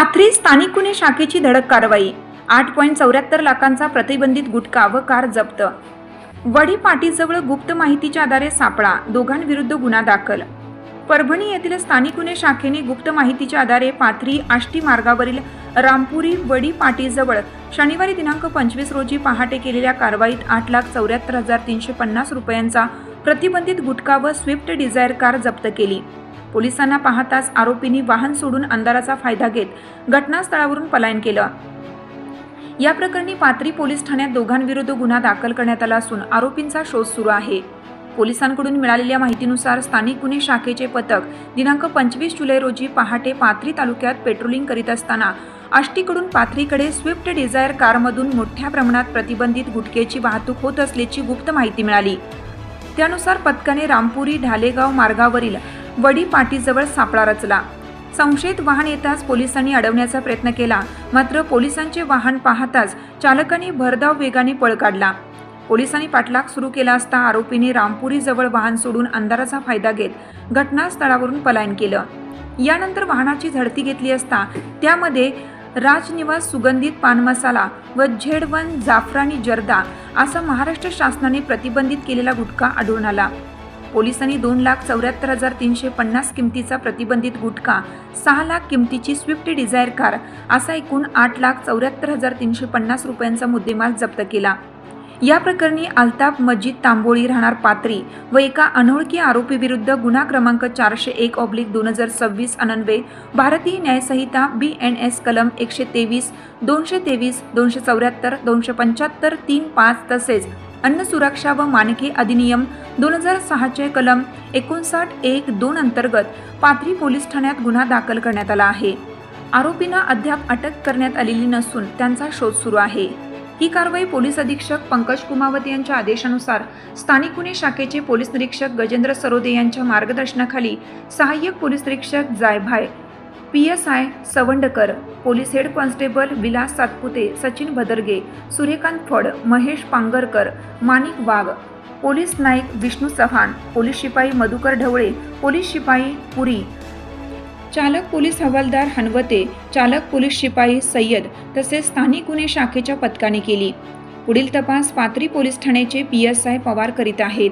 पाथरी स्थानिक गुन्हे शाखेची धडक कारवाई. 8.74 लाखांचा प्रतिबंधित गुटखा व कार जप्त. वडी पाटीजवळ गुप्त माहितीच्या आधारे सापळा, दोघांविरुद्ध गुन्हा दाखल. परभणी येथील स्थानिक गुन्हे शाखेने गुप्त माहितीच्या आधारे पाथरी आष्टी मार्गावरील रामपुरी वडी पाटीजवळ शनिवारी दिनांक 25 रोजी पहाटे केलेल्या कारवाईत 8,74,350 रुपयांचा प्रतिबंधित गुटखा व स्विफ्ट डिझायर कार जप्त केली. पोलिसांना पाहताच आरोपींनी वाहन सोडून अंधाराचा फायदा घेत घटनास्थळावरून पलायन केलं. या प्रकरणी पाथरी पोलीस ठाण्यात दोघांविरुद्ध गुन्हा दाखल करण्यात आला असून आरोपींचा शोध सुरू आहे. पोलिसांकडून मिळालेल्या माहितीनुसार स्थानिक गुन्हे शाखेचे पथक दिनांक 25 जुलै रोजी पहाटे पाथरी तालुक्यात पेट्रोलिंग करीत असताना आष्टीकडून पाथरीकडे स्विफ्ट डिझायर कारमधून मोठ्या प्रमाणात प्रतिबंधित गुटख्याची वाहतूक होत असल्याची गुप्त माहिती मिळाली. त्यानुसार पथकाने रामपुरी ढालेगाव मार्गावरील वडी पाटीजवळ सापळा रचला. संशयित वाहन येताच पोलिसांनी अडवण्याचा प्रयत्न केला, मात्र पोलिसांचे वाहन पाहताच चालकाने भरधाव वेगाने पळ काढला. पोलिसांनी पाठलाग सुरू केला असता आरोपीने रामपुरीजवळ वाहन सोडून अंधाराचा फायदा घेत घटनास्थळावरून पलायन केलं. यानंतर वाहनाची झडती घेतली असता त्यामध्ये राजनिवास सुगंधित पान मसाला व झेड1 जाफरानी जर्दा असा महाराष्ट्र शासनाने प्रतिबंधित केलेला गुटखा आढळून आला. पोलिसांनी 2,74,350 किमतीचा प्रतिबंधित गुटखा, 6 लाख किमतीची स्विफ्ट डिझायर कार असा एकूण 8,74,350 रुपयांचा मुद्देमाल जप्त केला. या प्रकरणी अल्ताफ मजीद तांबोळी राहणार पाथरी व एका अनोळखी आरोपीविरुद्ध गुन्हा क्रमांक 401/2026 अन्वये भारतीय न्यायसंहिता BNS कलम 123, 223, 274, 275, 3.5 तसेच अन्न सुरक्षा व मानके अधिनियम 2006 कलम 59(1)(2) अंतर्गत पाथरी पोलीस ठाण्यात गुन्हा दाखल करण्यात आला आहे. आरोपींना अद्याप अटक करण्यात आलेली नसून त्यांचा शोध सुरू आहे. ही कारवाई पोलीस अधीक्षक पंकज कुमावत यांच्या आदेशानुसार स्थानिक गुन्हे शाखेचे पोलीस निरीक्षक गजेंद्र सरोदे यांच्या मार्गदर्शनाखाली सहाय्यक पोलीस निरीक्षक Jaybhay, PSI Sawandkar, police head constable Vilas Satpute, Sachin Bhadarge, Suryakant Phad, Mahesh Pangarkar, Manik Wagh, police Naik Vishnu Chavan, police शिपाई मधुकर ढवळे, पोलीस शिपाई पुरी, चालक पोलीस हवालदार हनवते, चालक पोलीस शिपाई सय्यद तसेच स्थानिक गुन्हे शाखेच्या पथकाने केली. पुढील तपास पाथरी पोलीस ठाण्याचे PSI पवार करीत आहेत.